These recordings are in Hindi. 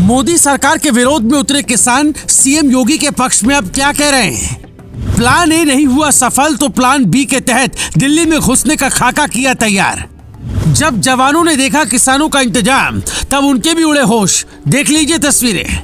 मोदी सरकार के विरोध में उतरे किसान सीएम योगी के पक्ष में अब क्या कह रहे हैं? प्लान ए नहीं हुआ सफल तो प्लान बी के तहत दिल्ली में घुसने का खाका किया तैयार। जब जवानों ने देखा किसानों का इंतजाम तब उनके भी उड़े होश। देख लीजिए तस्वीरें।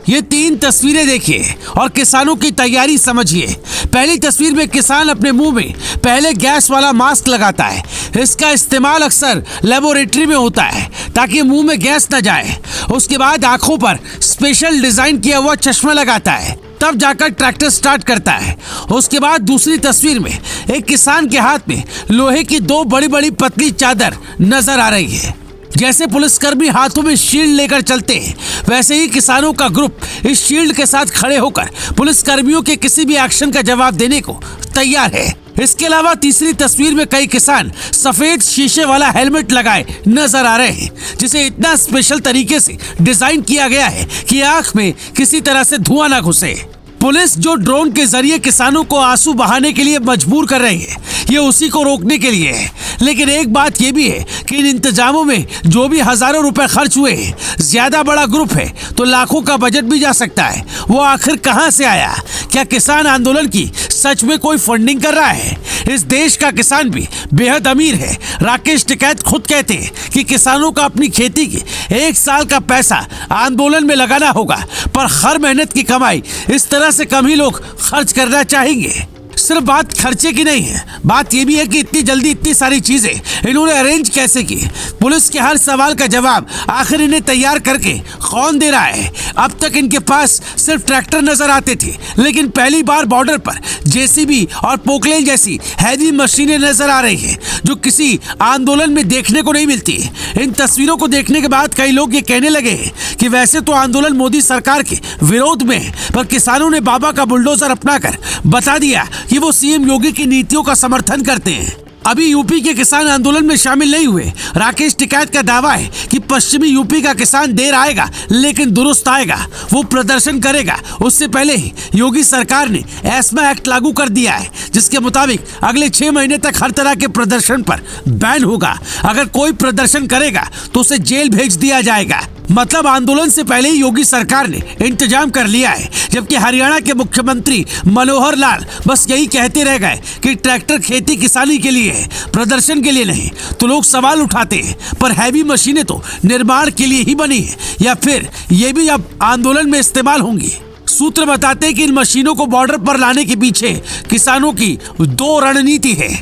ये 3 तस्वीरें देखिए और किसानों की तैयारी समझिए। पहली तस्वीर में किसान अपने मुंह में पहले गैस वाला मास्क लगाता है। इसका इस्तेमाल अक्सर लेबोरेटरी में होता है ताकि मुंह में गैस न जाए। उसके बाद आंखों पर स्पेशल डिजाइन किया हुआ चश्मा लगाता है, तब जाकर ट्रैक्टर स्टार्ट करता है। उसके बाद दूसरी तस्वीर में एक किसान के हाथ में लोहे की 2 बड़ी बड़ी पतली चादर नजर आ रही है। जैसे पुलिसकर्मी हाथों में शील्ड लेकर चलते हैं, वैसे ही किसानों का ग्रुप इस शील्ड के साथ खड़े होकर पुलिसकर्मियों के किसी भी एक्शन का जवाब देने को तैयार है। इसके अलावा तीसरी तस्वीर में कई किसान सफेद शीशे वाला हेलमेट लगाए नजर आ रहे हैं, जिसे इतना स्पेशल तरीके से डिजाइन किया गया है कि आंख में किसी तरह से धुआं ना घुसे। पुलिस जो ड्रोन के जरिए किसानों को आंसू बहाने के लिए मजबूर कर रही है, ये उसी को रोकने के लिए है। लेकिन एक बात ये भी है कि इन इंतजामों में जो भी हजारों रुपए खर्च हुए हैं, ज्यादा बड़ा ग्रुप है तो लाखों का बजट भी जा सकता है। वो आखिर कहां से आया? क्या किसान आंदोलन की सच में कोई फंडिंग कर रहा है? इस देश का किसान भी बेहद अमीर है। राकेश टिकैत खुद कहते हैं कि किसानों का अपनी खेती की 1 साल का पैसा आंदोलन में लगाना होगा, पर हर मेहनत की कमाई इस तरह से कम ही लोग खर्च करना चाहेंगे। सिर्फ बात खर्चे की नहीं है, बात यह भी है कि इतनी जल्दी इतनी सारी चीजें इन्होंने अरेंज कैसे की। पुलिस के हर सवाल का जवाब आखिर इन्हें तैयार करके कौन दे रहा है? अब तक इनके पास सिर्फ ट्रैक्टर नजर आते थे, लेकिन पहली बार बॉर्डर पर जेसीबी और पोकलेन जैसी हैवी मशीनें नजर आ रही हैं, जो किसी आंदोलन में देखने को नहीं मिलती। इन तस्वीरों को देखने के बाद कई लोग ये कहने लगे कि वैसे तो आंदोलन मोदी सरकार के विरोध में है, पर किसानों ने बाबा का बुलडोजर अपनाकर बता दिया कि वो सीएम योगी की नीतियों का समर्थन करते हैं। अभी यूपी के किसान आंदोलन में शामिल नहीं हुए। राकेश टिकैत का दावा है कि पश्चिमी यूपी का किसान देर आएगा लेकिन दुरुस्त आएगा। वो प्रदर्शन करेगा। उससे पहले ही योगी सरकार ने एस्मा एक्ट लागू कर दिया है, जिसके मुताबिक अगले 6 महीने तक हर तरह के प्रदर्शन पर बैन होगा। अगर कोई प्रदर्शन करेगा तो उसे जेल भेज दिया जाएगा। मतलब आंदोलन से पहले ही योगी सरकार ने इंतजाम कर लिया है। जबकि हरियाणा के मुख्यमंत्री मनोहर लाल बस यही कहते रह गए कि ट्रैक्टर खेती किसानी के लिए है, प्रदर्शन के लिए नहीं। तो लोग सवाल उठाते हैं, पर हैवी मशीनें तो निर्माण के लिए ही बनी है, या फिर ये भी अब आंदोलन में इस्तेमाल होंगी? सूत्र बताते हैं कि इन मशीनों को बॉर्डर पर लाने के पीछे किसानों की 2 रणनीति है।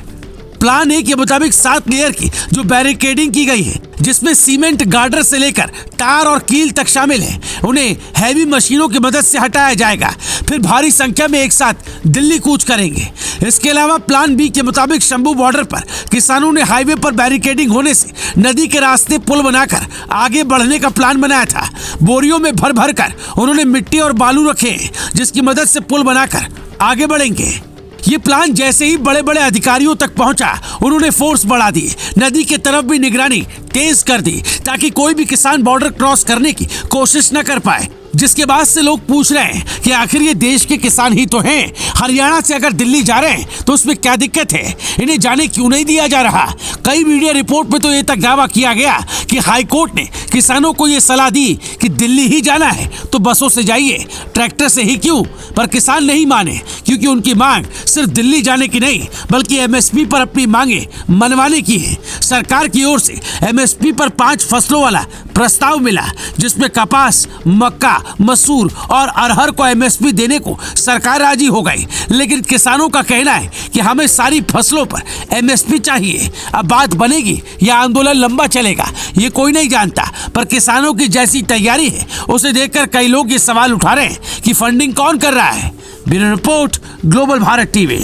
प्लान ए के मुताबिक 7 लेयर की जो बैरिकेडिंग की गई है, जिसमें सीमेंट गार्डर से लेकर तार और कील तक शामिल है, उन्हें हैवी मशीनों की मदद से हटाया जाएगा। फिर भारी संख्या में एक साथ दिल्ली कूच करेंगे। इसके अलावा प्लान बी के मुताबिक शंभू बॉर्डर पर किसानों ने हाईवे पर बैरिकेडिंग होने से नदी के रास्ते पुल बनाकर आगे बढ़ने का प्लान बनाया था। बोरियों में भर भर कर उन्होंने मिट्टी और बालू रखे, जिसकी मदद से पुल बनाकर आगे बढ़ेंगे। ये प्लान जैसे ही बड़े बड़े अधिकारियों तक पहुंचा, उन्होंने फोर्स बढ़ा दी। नदी की तरफ भी निगरानी तेज कर दी ताकि कोई भी किसान बॉर्डर क्रॉस करने की कोशिश न कर पाए। जिसके बाद से लोग पूछ रहे हैं कि आखिर ये देश के किसान ही तो हैं। हरियाणा से अगर दिल्ली जा रहे हैं तो उसमें क्या दिक्कत है? इन्हें जाने क्यों नहीं दिया जा रहा? कई मीडिया रिपोर्ट में तो ये तक दावा किया गया कि हाईकोर्ट ने किसानों को ये सलाह दी कि दिल्ली ही जाना है तो बसों से जाइए, ट्रैक्टर से ही क्यों। पर किसान नहीं माने, क्योंकि उनकी मांग सिर्फ दिल्ली जाने की नहीं बल्कि एमएसपी पर अपनी मांगे मनवाने की है। सरकार की ओर से एमएसपी पर 5 फसलों वाला प्रस्ताव मिला, जिसमें कपास, मक्का, मसूर और अरहर को एमएसपी देने को सरकार राजी हो गई। लेकिन किसानों का कहना है कि हमें सारी फसलों पर एमएसपी चाहिए। अब बात बनेगी या आंदोलन लंबा चलेगा, ये कोई नहीं जानता। पर किसानों की जैसी तैयारी है, उसे देखकर कई लोग ये सवाल उठा रहे हैं कि फंडिंग कौन कर रहा है। Bureau report, global Bharat TV.